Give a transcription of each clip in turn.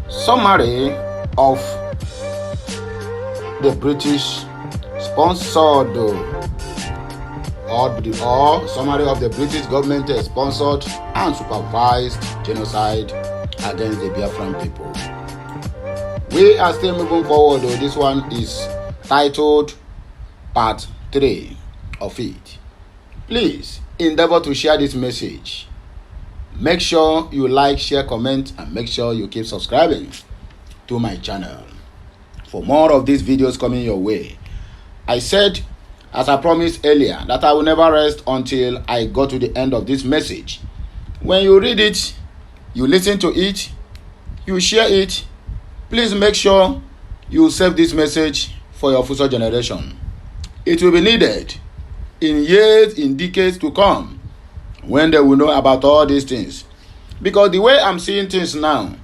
Summary of the British sponsored or summary of the British government sponsored and supervised genocide against the Biafran people. We are still moving forward. This one is titled Part 3 of it. Please endeavor to share this message. Make sure you like, share, comment, and make sure you keep subscribing to my channel for more of these videos coming your way. I said, as I promised earlier, that I will never rest until I go to the end of this message. When you read it, you listen to it, you share it, please make sure you save this message for your future generation. It will be needed in years, in decades to come, when they will know about all these things. Because the way I'm seeing things now,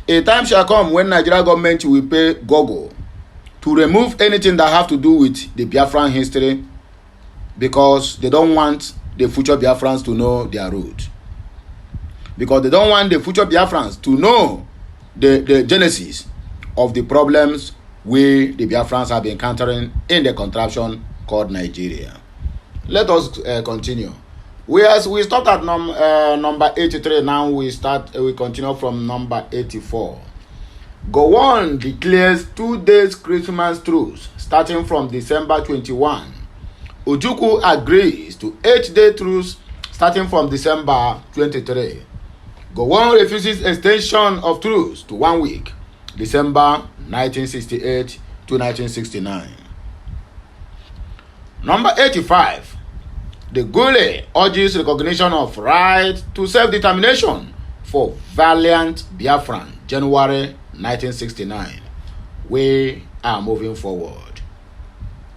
a time shall come when Nigeria government will pay Govt to remove anything that have to do with the Biafran history, because they don't want the future Biafrans to know their root. Because they don't want the future Biafrans to know the genesis of the problems we, the Biafrans, have been encountering in the contraption called Nigeria. Let us continue. Whereas we stopped at number 83, now we continue from number 84. Govt declares 2 days Christmas truce starting from December 21. Ojukwu agrees to 8-day truce starting from December 23. Govt refuses extension of truce to 1 week, December 1968 to 1969. Number 85. The Gule urges recognition of right to self-determination for valiant Biafran, January 1969. We are moving forward.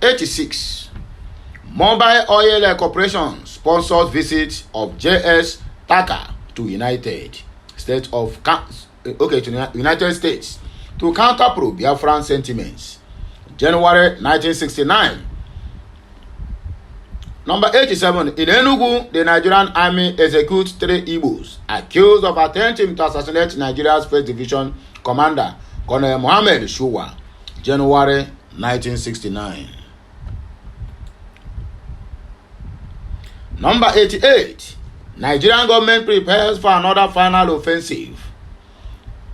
86. Mobile Oil Corporation sponsors visit of J.S. Tucker to United States to counter pro-Biafran sentiments. January 1969. Number 87. In Enugu, the Nigerian army executes 3 Igbos accused of attempting to assassinate Nigeria's 1st Division commander, Colonel Mohammed Shuwa, January 1969. Number 88. Nigerian government prepares for another final offensive.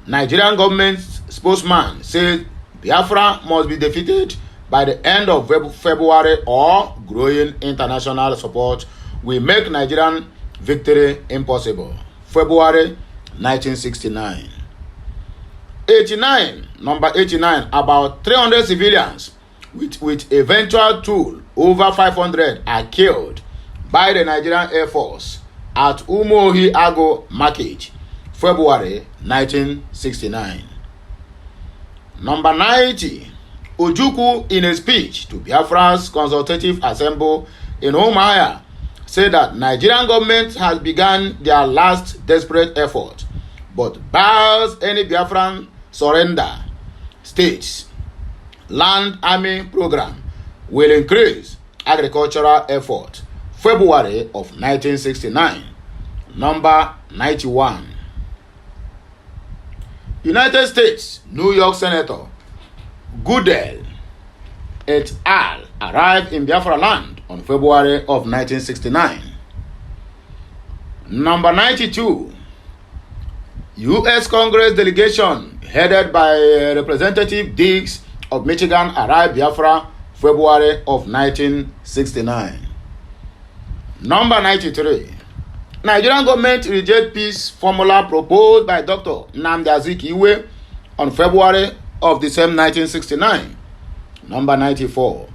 Nigerian government spokesman says Biafra must be defeated by the end of February, or growing international support will make Nigerian victory impossible. February 1969. 89. Number 89. About 300 civilians with eventual tool over 500 are killed by the Nigerian Air Force at Umuohi-Ago Market, February 1969. Number 90. Ojukwu, in a speech to Biafra's Consultative Assembly in Umuahia, said that Nigerian government has begun their last desperate effort, but bars any Biafran surrender. States Land Army Program will increase agricultural effort. February of 1969. Number 91. United States New York Senator Goodell et al. Arrived in Biafra land on February of 1969. Number 92. U.S. Congress delegation headed by Representative Diggs of Michigan arrived Biafra February of 1969. Number 93. Nigerian government reject peace formula proposed by Dr. Nnamdi Azikiwe on February of the same 1969. Number 94.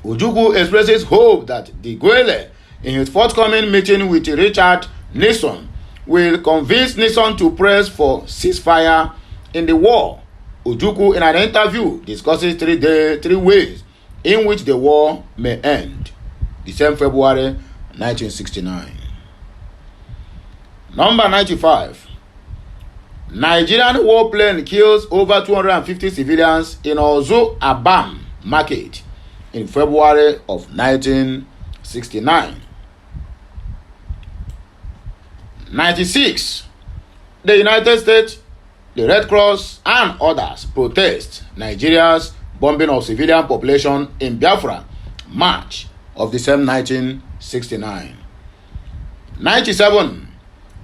Ojukwu expresses hope that the Gwele, in his forthcoming meeting with Richard Nixon, will convince Nixon to press for ceasefire in the war. Ojukwu, in an interview, discusses 3 ways in which the war may end. The same February 1969. Number 95. Nigerian warplane kills over 250 civilians in Ozo Abam Market in February of 1969. 96. The United States the Red Cross and others protest Nigeria's bombing of civilian population in Biafra, March of the same 1969. 97.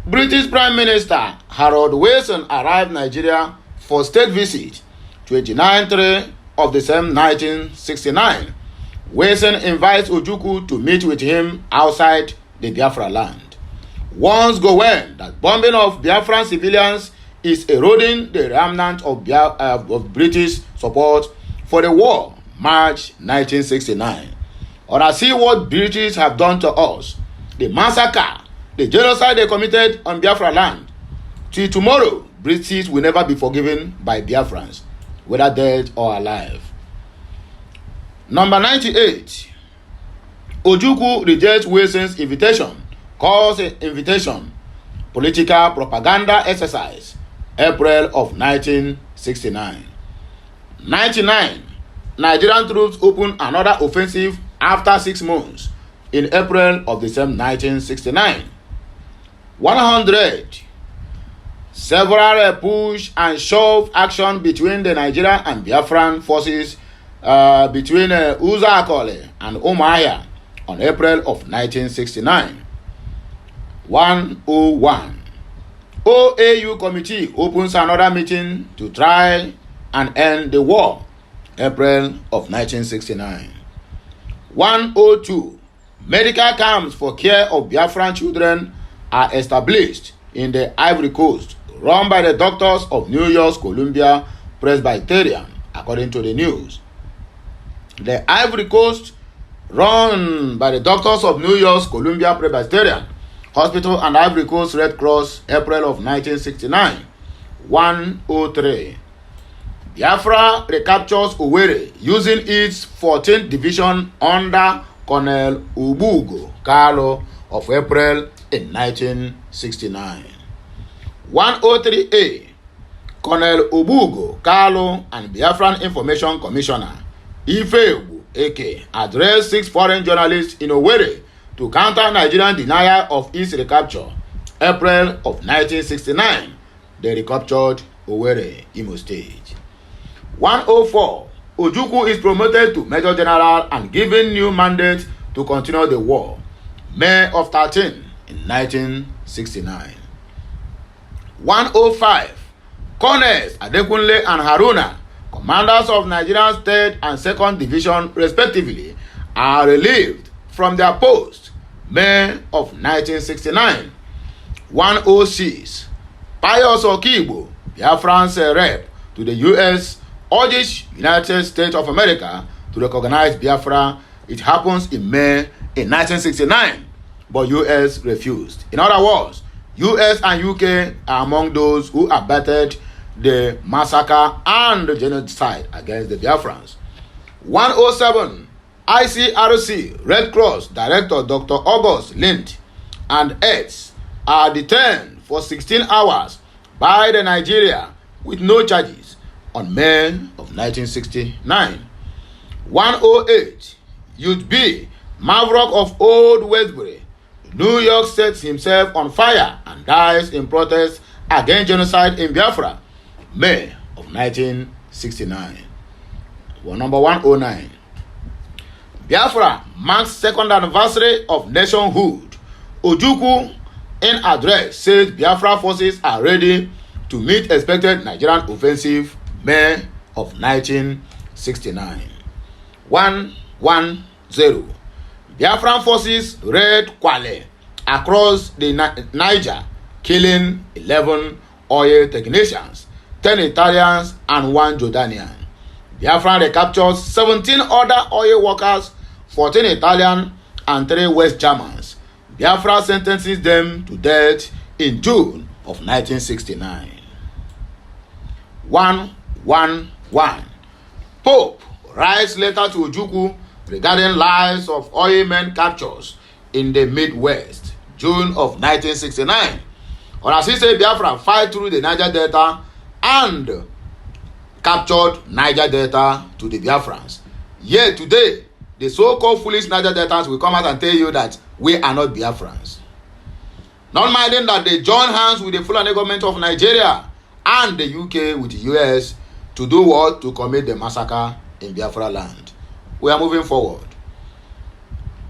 British Prime Minister Harold Wilson arrived Nigeria for state visit, 29th of the same 1969. Wilson invites Ojukwu to meet with him outside the Biafra land. Warns Govt that bombing of Biafran civilians is eroding the remnant of British support for the war, March 1969. Or I see what British have done to us, the massacre, the genocide they committed on Biafra land. Till tomorrow, British will never be forgiven by Biafrans, whether dead or alive. Number 98. Ojukwu rejects Wilson's invitation, calls an invitation political propaganda exercise, April of 1969. 99. Nigerian troops open another offensive after 6 months in April of the same 1969. 100. Several push and shove action between the Nigerian and Biafran forces between Uza Akole and Umuahia on April of 1969. 101. OAU committee opens another meeting to try and end the war, April of 1969. 102. Medical camps for care of Biafran children are established in the Ivory Coast, run by the doctors of New York's Columbia Presbyterian, according to the news. The Ivory Coast, run by the doctors of New York's Columbia Presbyterian Hospital and Ivory Coast Red Cross, April of 1969. 103. Biafra recaptures Owerri using its 14th Division under Colonel Ubugo Carlo of April in 1969. 103A. Colonel Ubugo Carlo and Biafran Information Commissioner Ifeogbu Eke addressed 6 foreign journalists in Owerri to counter Nigerian denial of its recapture, April of 1969. They recaptured Owerri, Imo State. 104. Ojukwu is promoted to Major General and given new mandate to continue the war, May of 13 in 1969. 105. Colonels Adekunle and Haruna, commanders of Nigerian 3rd and 2nd Division respectively, are relieved from their posts, May of 1969. 106. Pius Okigbo, Biafran's rep to the U.S., urges United States of America to recognize Biafra. It happens in May in 1969, but U.S. refused. In other words, U.S. and U.K. are among those who abetted the massacre and the genocide against the Biafrans. 107. ICRC Red Cross Director Dr. August Lind and aides are detained for 16 hours by the Nigeria with no charges on May of 1969. 108. Youth B, Mavrock of Old Westbury, New York, sets himself on fire and dies in protest against genocide in Biafra, May of 1969. Number 109. Biafra marks 2nd anniversary of nationhood. Ojukwu in address says Biafra forces are ready to meet expected Nigerian offensive, May of 1969. 110. Biafran forces raid Kwale across the Niger, killing 11 oil technicians, 10 Italians and 1 Jordanian. Biafran recaptures 17 other oil workers, 14 Italian and 3 West Germans. Biafra sentences them to death in June of 1969. 111. Pope writes letter to Ojukwu regarding lives of oilmen captures in the Midwest, June of 1969. Or as he said, Biafra fight through the Niger Delta and captured Niger Delta to the Biafrans. Yet today, the so-called foolish Niger Deltans will come out and tell you that we are not Biafrans. Not minding that they join hands with the Fulani government of Nigeria and the UK with the US to do what? To commit the massacre in Biafra land. We are moving forward.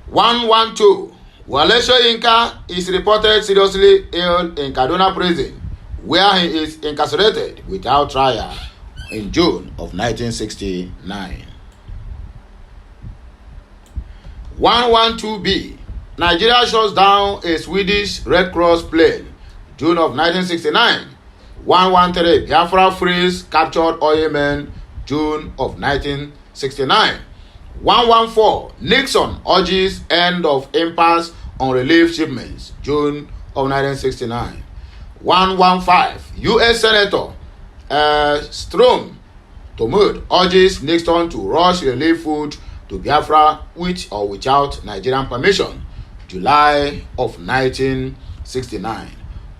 112. Wale Soyinka is reported seriously ill in Kaduna prison, where he is incarcerated without trial in June of 1969. 112B. Nigeria shuts down a Swedish Red Cross plane, June of 1969. 113. Biafra frees captured oil men, June of 1969. 114. Nixon urges end of impasse on relief shipments, June of 1969. 115. U.S. Senator Strom Thurmond urges Nixon to rush relief food to Biafra with or without Nigerian permission, July of 1969.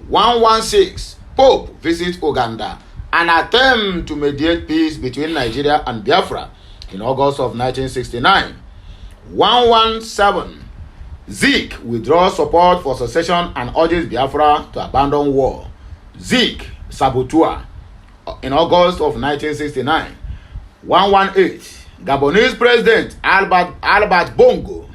116. Pope visits Uganda, an attempt to mediate peace between Nigeria and Biafra in August of 1969. 117. Zeke withdraws support for secession and urges Biafra to abandon war. Zeke Sabotua in August of 1969. 118. Gabonese President Albert Bongo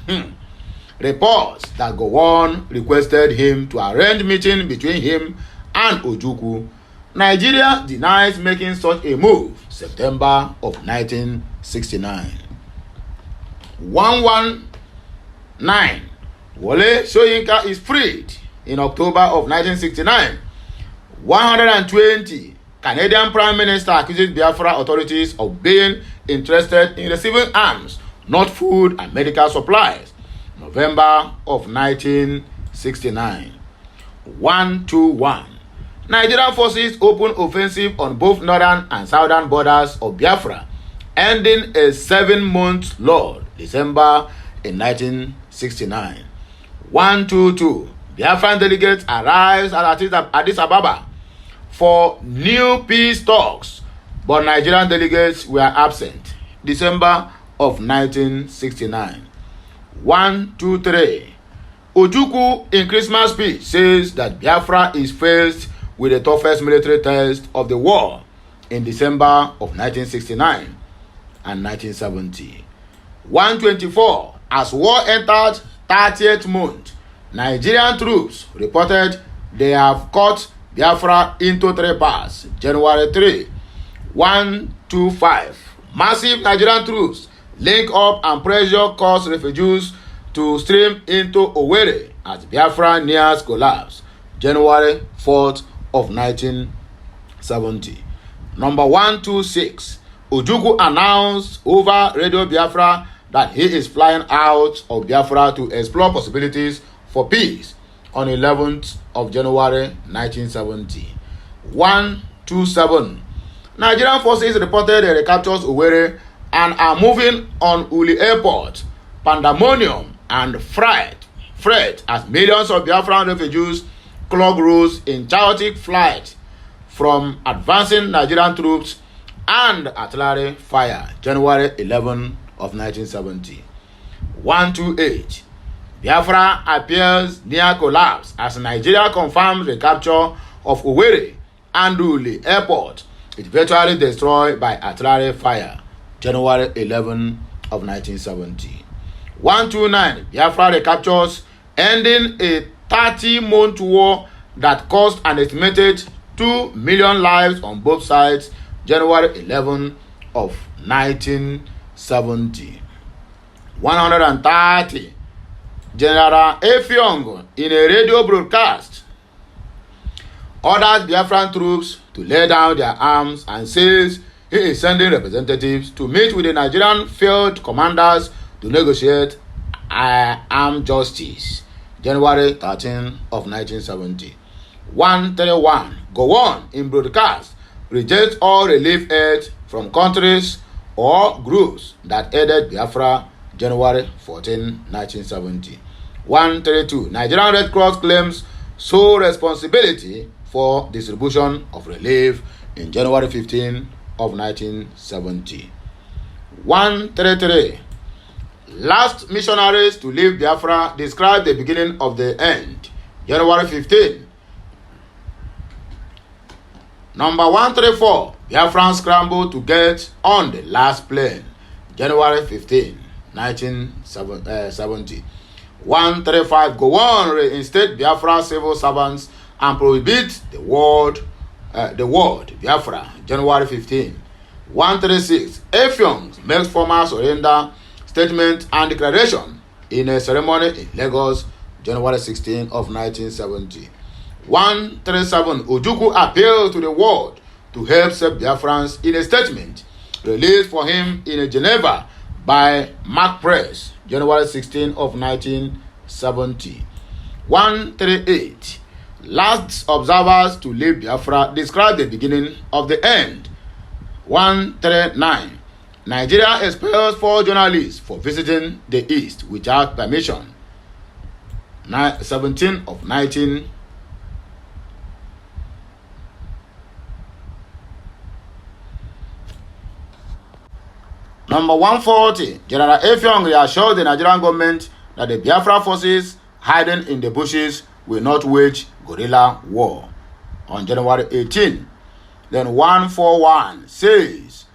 reports that Gowon requested him to arrange meeting between him and Ojukwu. Nigeria denies making such a move, September of 1969. 119. Wale Soyinka is freed in October of 1969. 120. Canadian Prime Minister accuses Biafra authorities of being interested in receiving arms, not food and medical supplies, November of 1969. 121. Nigerian forces open offensive on both northern and southern borders of Biafra, ending a 7-month lull, December in 1969. 122. Biafran delegates arrives at Addis Ababa for new peace talks, but Nigerian delegates were absent, December of 1969. 123. Ojukwu in Christmas speech says that Biafra is faced with the toughest military test of the war in December of 1969 and 1970. 124. As war entered 30th month, Nigerian troops reported they have cut Biafra into 3 parts, January 3. 125. Massive Nigerian troops link up and pressure cause refugees to stream into Owerri as Biafra nears collapse, January 4th of 1970. Number 126. Ojukwu announced over Radio Biafra that he is flying out of Biafra to explore possibilities for peace on 11th of January 1970. 127. Nigerian forces reported they recaptured Owerri and are moving on Uli Airport. Pandemonium and fret as millions of Biafran refugees clog roads in chaotic flight from advancing Nigerian troops and artillery fire, January 11 of 1970. 128. Biafra appears near collapse as Nigeria confirms the capture of Owerri and Uli Airport. It virtually destroyed by artillery fire, January 11 of 1970. 129. Biafra recaptures, ending a 30-month war that cost an estimated 2 million lives on both sides, January 11 of 1970. 130. General Effiong, in a radio broadcast, orders Biafran troops to lay down their arms and says he is sending representatives to meet with the Nigerian field commanders to negotiate armed justice, January 13 of 1970. 131. Gowon in broadcast rejects all relief aid from countries or groups that aided Biafra, January 14, 1970. 132. Nigerian Red Cross claims sole responsibility for distribution of relief in January 15 of 1970. 133. Last missionaries to leave Biafra describe the beginning of the end, January 15. Number 134, Biafrans scrambled to get on the last plane, January 15, 1970. 135, Gowon reinstate Biafra civil servants and prohibit the word Biafra, January 15. 136, Effiong makes formal surrender statement and declaration in a ceremony in Lagos, January 16 of 1970. 137, Ojukwu appealed to the world to help save Biafrans in a statement released for him in Geneva by Mark Press, January 16 of 1970. 138, last observers to leave Biafra describe the beginning of the end. 139, Nigeria expels 4 journalists for visiting the East without permission. 17 of 19. Number 140, General Effiong reassured the Nigerian government that the Biafra forces hiding in the bushes will not wage guerrilla war on January 18. Then 141 says,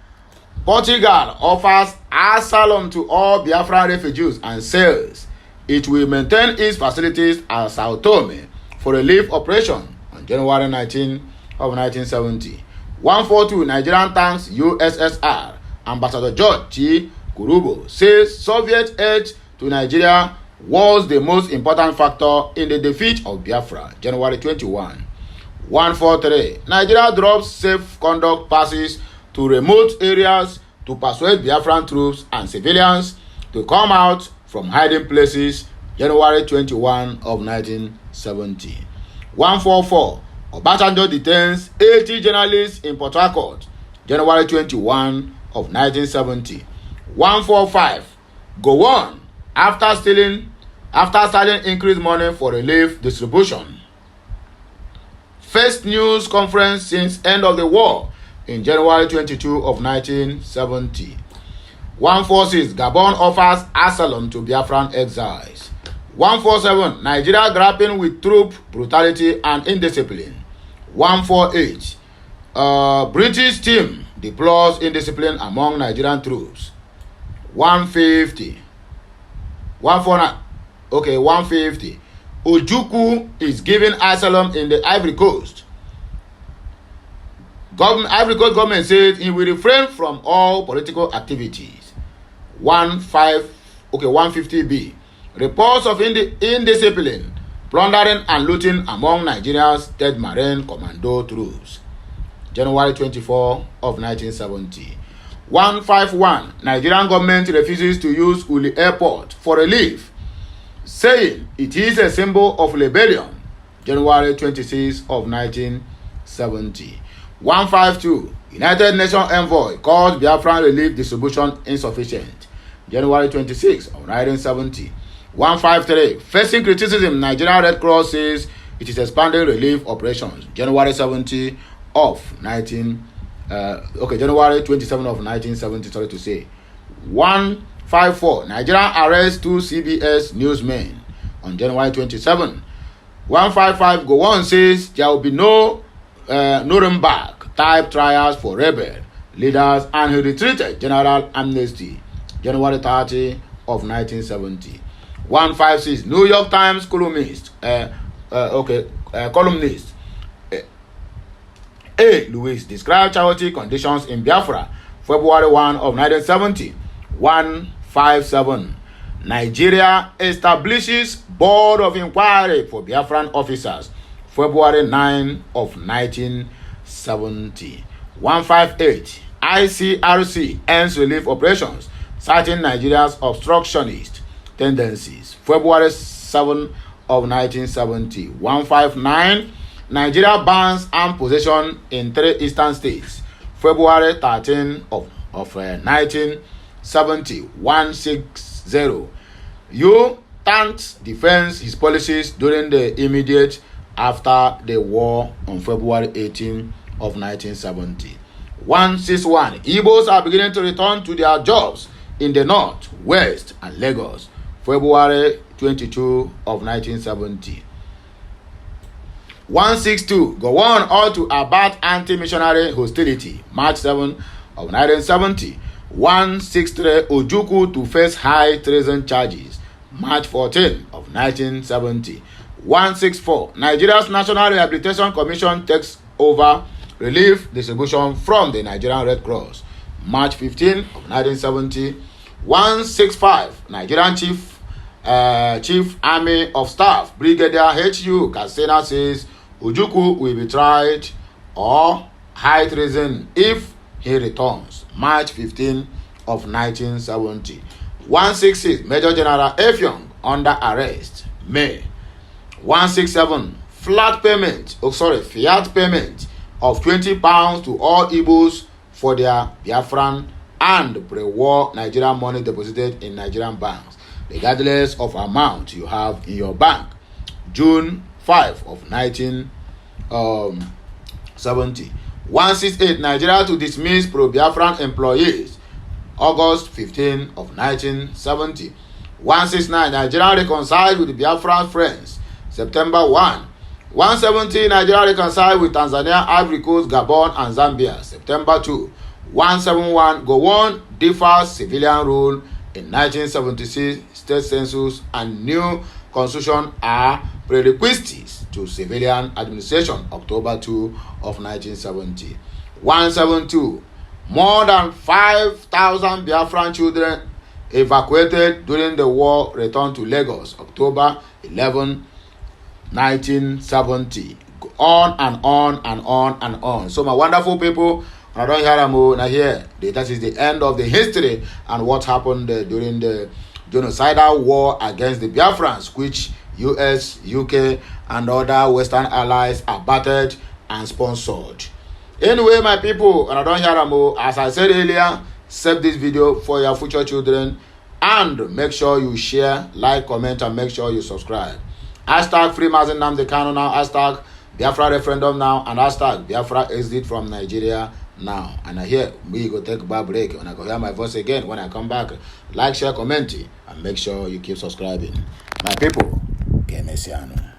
Portugal offers asylum to all Biafra refugees and says it will maintain its facilities at Sao Tome for relief operation on January 19 of 1970. 142, Nigerian thanks USSR. Ambassador George T. Kurubo says Soviet aid to Nigeria was the most important factor in the defeat of Biafra, January 21. 143, Nigeria drops safe conduct passes to remote areas to persuade Biafran troops and civilians to come out from hiding places, January 21 of 1970. 144, Obasanjo detains 80 journalists in Port Harcourt, January 21 of 1970. 145, Gowon after selling increased money for relief distribution. First news conference since end of the war in January 22 of 1970. 146, Gabon offers asylum to Biafran exiles. 147, Nigeria grappling with troop brutality and indiscipline. 148, British team deplores indiscipline among Nigerian troops. 150, 150, Ojukwu is given asylum in the Ivory Coast. Ivory Coast government said he will refrain from all political activities. 150B, reports of indiscipline, plundering and looting among Nigeria's dead Marine Commando troops. January 24 of 1970. 151, Nigerian government refuses to use Uli Airport for relief, saying it is a symbol of rebellion. January 26 of 1970. 152, United Nations envoy calls Biafran relief distribution insufficient. January 26 of 1970. 153, facing criticism, Nigerian Red Cross says it is expanding relief operations. January 27 of 1970, sorry to say. 154, Nigeria arrests 2 CBS newsmen on January 27. 155, Gowon says there will be no Nuremberg type trials for rebel leaders and he retreated general amnesty. January 30 of 1970. 156, New York Times columnist A. Lewis described charity conditions in Biafra, February 1 of 1970. 157, Nigeria establishes Board of Inquiry for Biafran officers, February 9 of 1970. 158, ICRC ends relief operations, citing Nigeria's obstructionist tendencies, February 7 of 1970. 159, Nigeria bans armed possession in 3 eastern states, February 13 of 1970. 160, Tanks defends his policies during the immediate after the war on February 18 of 1970. 161, Igbos are beginning to return to their jobs in the north, west, and Lagos, February 22 of 1970. 162 Gowon ought to abort anti-missionary hostility, March 7 of 1970. 163 Ojukwu to face high treason charges, March 14 of 1970. 164 Nigeria's National Rehabilitation Commission takes over relief distribution from the Nigerian Red Cross, March 15 of 1970. 165 Nigerian Chief Army of Staff Brigadier H.U. Katsina says Ojukwu will be tried or high treason if he returns, March 15 of 1970. 166 Major General Effiong under arrest, May. 167 fiat payment of £20 to all Igbos for their Biafran and pre-war Nigerian money deposited in Nigerian banks, regardless of amount you have in your bank, June 5 of 1970. 168 Nigeria to dismiss pro-Biafran employees, August 15 of 1970. 169 Nigeria reconciled with the Biafran friends, September 1. 170 Nigeria reconciled with Tanzania, Ivory Coast, Gabon and Zambia, September 2. 171 Gowon differs civilian rule in 1976 state census and new constitution are prerequisites to civilian administration, October 2 of 1970. 172 more than 5,000 Biafran children evacuated during the war returned to Lagos, October 11, 1970. On and on and on and on. So my wonderful people, I don't hear them now here. That is the end of the history and what happened during the genocidal war against the Biafrans, which US, UK, and other Western allies abetted and sponsored. Anyway, my people, and I don't hear them, as I said earlier, save this video for your future children and make sure you share, like, comment, and make sure you subscribe. Hashtag Free Mazi Nnamdi Kanu now, hashtag Biafra referendum now, and hashtag Biafra exit from Nigeria now. And I hear we go take a bar break and I go hear my voice again when I come back. Like, share, comment, and make sure you keep subscribing. My people, que mesiano.